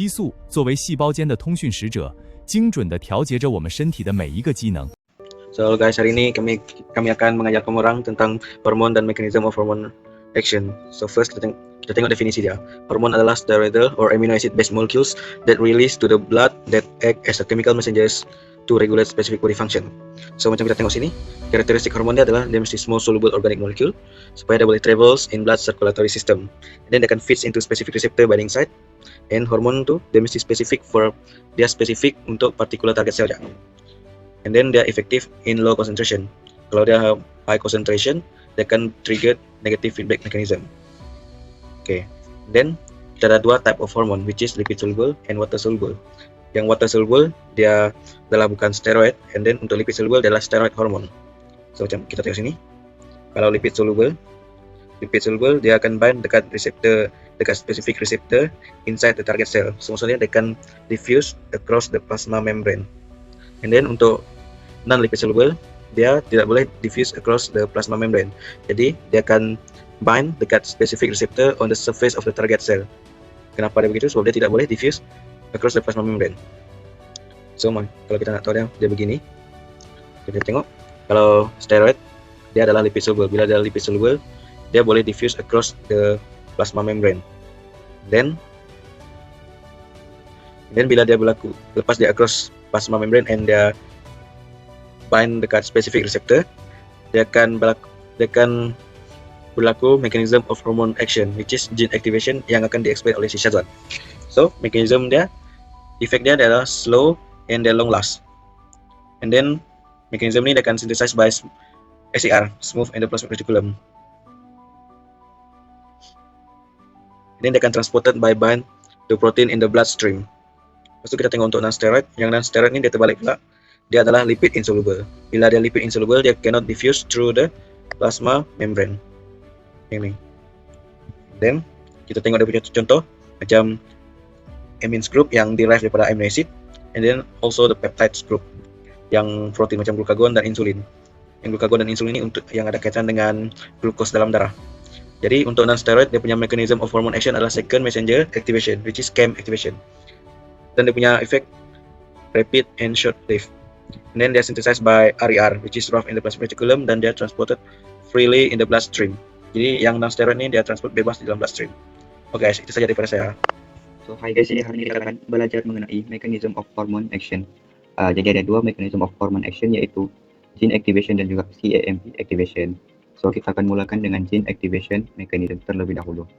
激素作为细胞间的通讯使者，精准地调节着我们身体的每一个机能。So guys, hari ini kami akan mengajar kamu orang tentang hormon dan mechanism of hormone action. So first kita tengok definisi dia. Hormon adalah steroidal or amino acid based molecules that release to the blood that act as a chemical messengers to regulate specific body function. So macam kita tengok sini, karakteristik hormon dia adalah dia mesti small soluble organic molecule supaya dia boleh travels in blood circulatory system. And then dia akan fits into specific receptor binding site. And hormon tu dia mesti spesifik untuk particular target cell dia. And then dia effective in low concentration. Kalau dia high concentration, dia akan trigger negative feedback mechanism. Okay. Then kita ada dua type of hormone, which is lipid soluble and water soluble. Yang water soluble dia adalah bukan steroid, and then untuk lipid soluble dia adalah steroid hormone. So macam kita tengok sini. Kalau lipid soluble dia akan bind dekat specific receptor inside the target cell. So maksudnya dia akan diffuse across the plasma membrane. And then untuk non-lipid soluble, dia tidak boleh diffuse across the plasma membrane. Jadi dia akan bind dekat specific receptor on the surface of the target cell. Kenapa dia begitu? Sebab dia tidak boleh diffuse across the plasma membrane. So kalau kita nak tahu dia begini. Kita tengok kalau steroid dia adalah lipid soluble. Bila dia lipid soluble, dia boleh diffuse across the plasma membrane. Then bila dia lepas dia across plasma membrane and dia bind dekat specific receptor, dia akan berlaku mechanism of hormone action, which is gene activation yang akan di-explain oleh si Syazwan. So mechanism dia, effect dia adalah slow and dia long last. And then mechanism ni dia akan synthesized by SER, smooth endoplasmic reticulum. And then dia akan transported by bind to protein in the bloodstream. Lepas tu kita tengok untuk non-steroid. Yang non-steroid ni dia terbalik pula. Dia adalah lipid insoluble. Bila dia lipid insoluble, dia cannot diffuse through the plasma membrane. Yang ni. Then kita tengok dia punya contoh macam amines group yang derive daripada amino acid, and then also the peptides group yang protein macam glukagon dan insulin. Yang glukagon dan insulin ini untuk yang ada kaitan dengan glukos dalam darah. Jadi untuk non-steroid dia punya mechanism of hormone action adalah second messenger activation, which is CAM activation. Dan dia punya efek rapid and short-lived. And then they are synthesized by RER, which is rough endoplasmic reticulum, dan dia transported freely in the bloodstream. Jadi yang non-steroid ini dia transport bebas di dalam bloodstream. Okay guys, itu saja daripada saya. So hi guys, jadi hari ini kita akan belajar mengenai mechanism of hormone action. Jadi ada dua mechanism of hormone action, yaitu gene activation dan juga CAMP activation. So kita akan mulakan dengan gene activation mechanism terlebih dahulu.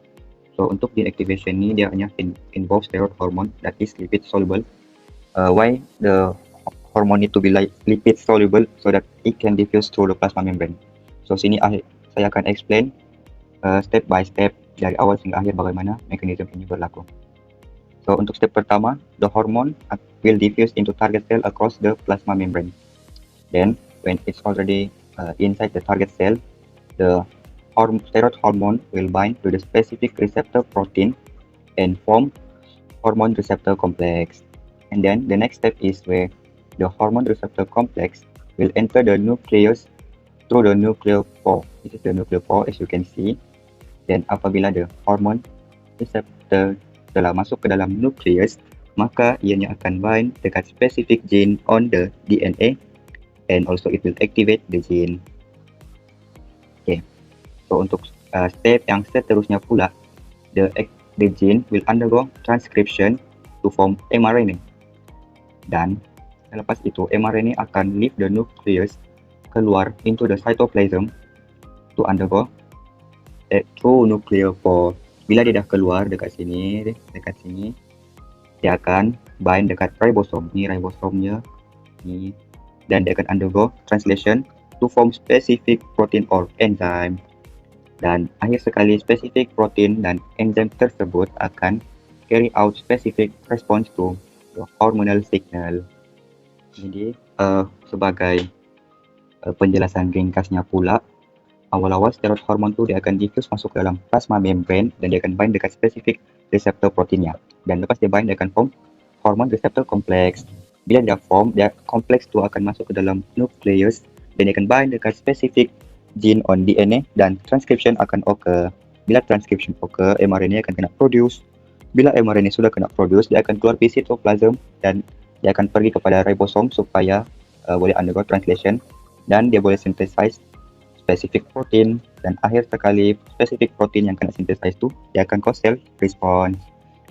So untuk gene activation ini dia hanya involves steroid hormone that is lipid soluble. Why the hormone need to be lipid soluble? So that it can diffuse through the plasma membrane. So sini saya akan explain step by step dari awal hingga akhir bagaimana mekanisme ini berlaku. So untuk step pertama, the hormone will diffuse into target cell across the plasma membrane. Then when it's already inside the target cell, the steroid hormone will bind to the specific receptor protein and form hormone receptor complex. And then the next step is where the hormone receptor complex will enter the nucleus through the nucleopore. This is the nucleopore, as you can see. Dan apabila the hormone receptor telah masuk ke dalam nucleus, maka ianya akan bind dekat specific gene on the DNA, and also it will activate the gene. Okay. So untuk step yang seterusnya pula, the gene will undergo transcription to form mRNA. Dan lepas itu mRNA akan leave the nucleus, keluar into the cytoplasm to undergo through nucleopore. Bila dia dah keluar dekat sini, dia akan bind dekat ribosom. Ni ribosomnya ni, dan dia akan undergo translation to form specific protein or enzyme. Dan akhir sekali specific protein dan enzyme tersebut akan carry out specific response to the hormonal signal. Jadi sebagai penjelasan ringkasnya pula, awal-awal steroid hormon tu dia akan diffuse masuk ke dalam plasma membrane dan dia akan bind dekat specific receptor proteinnya. Dan lepas dia bind dia akan form hormone receptor complex. Bila dia form, dia kompleks tu akan masuk ke dalam nucleus dan dia akan bind dekat specific gene on DNA dan transcription akan occur. Bila transcription occur, mRNA akan kena produce Bila mRNA sudah kena produce, dia akan keluar dari cytoplasm dan dia akan pergi kepada ribosom supaya boleh undergo translation dan dia boleh synthesize spesifik protein, dan akhir sekali spesifik protein yang kena synthesize tu dia akan cause cell response.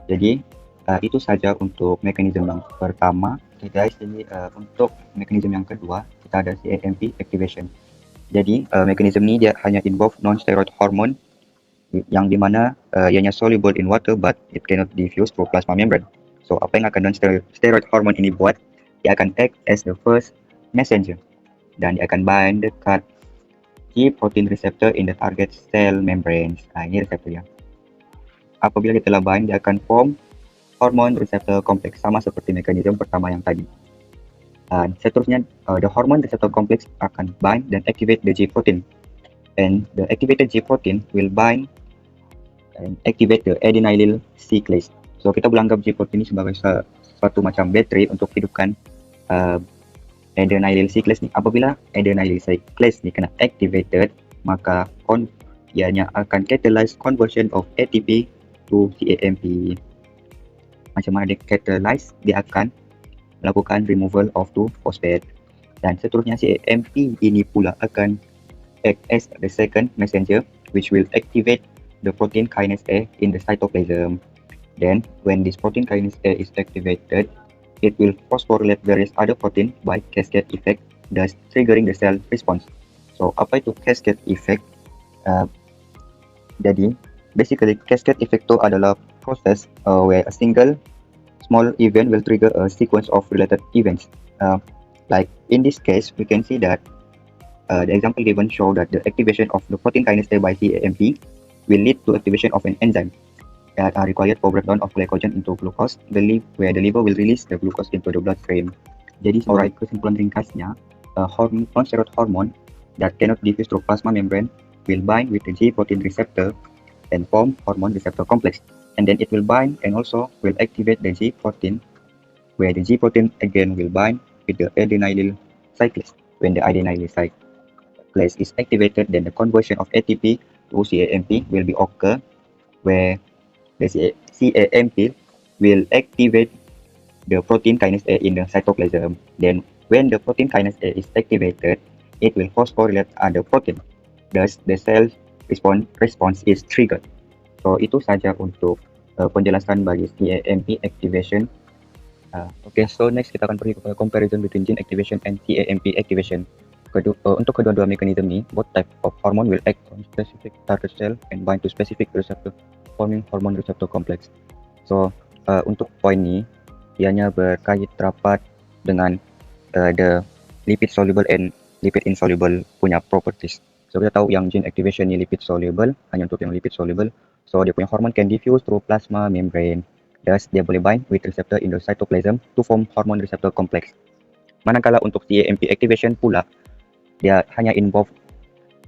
Jadi itu saja untuk mekanisme yang pertama. Okay guys, jadi untuk mekanisme yang kedua kita ada CAMP activation. Jadi mekanisme ni dia hanya involve non-steroid hormone yang dimana ianya soluble in water but it cannot diffuse through plasma membrane. So apa yang akan non-steroid hormone ini buat, dia akan act as the first messenger dan dia akan bind dekat G protein receptor in the target cell membranes. Ini reseptor dia. Apabila dia telah bind, dia akan form hormone receptor complex sama seperti mekanisme pertama yang tadi. Seterusnya, the hormone receptor complex akan bind dan activate the G protein, and the activated G protein will bind and activate the adenylyl cyclase. So kita boleh anggap G protein ini sebagai suatu macam bateri untuk hidupkan adenylyl cyclase ni. Apabila adenylyl cyclase ni kena activated, maka ianya akan catalyze conversion of ATP to CAMP. Macam mana dia catalyze? Dia akan melakukan removal of 2-phosphate. Dan seterusnya CAMP ini pula akan act as the second messenger which will activate the protein kinase A in the cytoplasm. Then when this protein kinase A is activated, it will phosphorylate various other protein by cascade effect, thus triggering the cell response. So apa itu cascade effect? Jadi basically cascade effect itu adalah proses where a single small event will trigger a sequence of related events. Like in this case, we can see that the example given show that the activation of the protein kinase A by CAMP will lead to activation of an enzyme that are required for breakdown of glycogen into glucose, where the liver will release the glucose into the bloodstream. Jadi alright, kesimpulan ringkasnya, non-steroid hormone that cannot diffuse through plasma membrane will bind with the G protein receptor and form hormone receptor complex, and then it will bind and also will activate the G protein, where the G protein again will bind with the adenylyl cyclase. When the adenylyl cyclase is activated, then the conversion of ATP to CAMP will be occur, where the CAMP will activate the protein kinase A in the cytoplasm. Then when the protein kinase A is activated, it will phosphorylate other protein. Thus the cell response is triggered. So itu saja untuk penjelasan bagi CAMP activation. Okay, so next kita akan pergi kepada comparison between gene activation and CAMP activation. Untuk kedua-dua mekanisme ni, both type of hormone will act on specific target cell and bind to specific receptor, forming hormone receptor complex. So untuk poin ni, ianya berkait rapat dengan the lipid soluble and lipid insoluble punya properties. So kita tahu yang gene activation ni lipid soluble, hanya untuk yang lipid soluble. So dia punya hormone can diffuse through plasma membrane. Thus dia boleh bind with receptor in the cytoplasm to form hormone receptor complex. Manakala untuk CAMP activation pula, dia hanya involve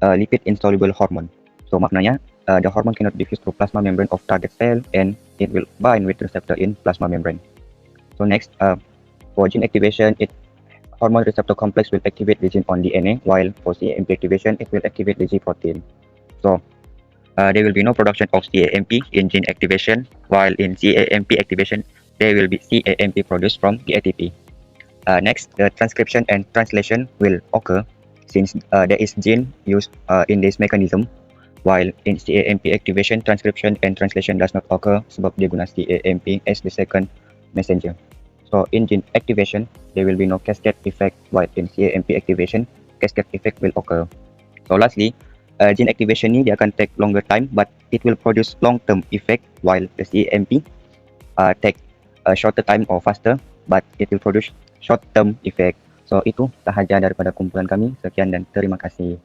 lipid insoluble hormone. So maknanya the hormone cannot diffuse through plasma membrane of target cell and it will bind with receptor in plasma membrane. So next, for gene activation, hormone receptor complex will activate the gene on DNA, while for CAMP activation, it will activate the G protein. So there will be no production of CAMP in gene activation, while in CAMP activation, there will be CAMP produced from the ATP. Next, the transcription and translation will occur since there is gene used in this mechanism, while in CAMP activation, transcription and translation does not occur sebab dia guna CAMP as the second messenger. So in gene activation, there will be no cascade effect, while in CAMP activation, cascade effect will occur. So lastly, gene activation ni dia akan take longer time, but it will produce long-term effect, while the CAMP take a shorter time or faster, but it will produce short-term effect. So itu sahaja daripada kumpulan kami. Sekian dan terima kasih.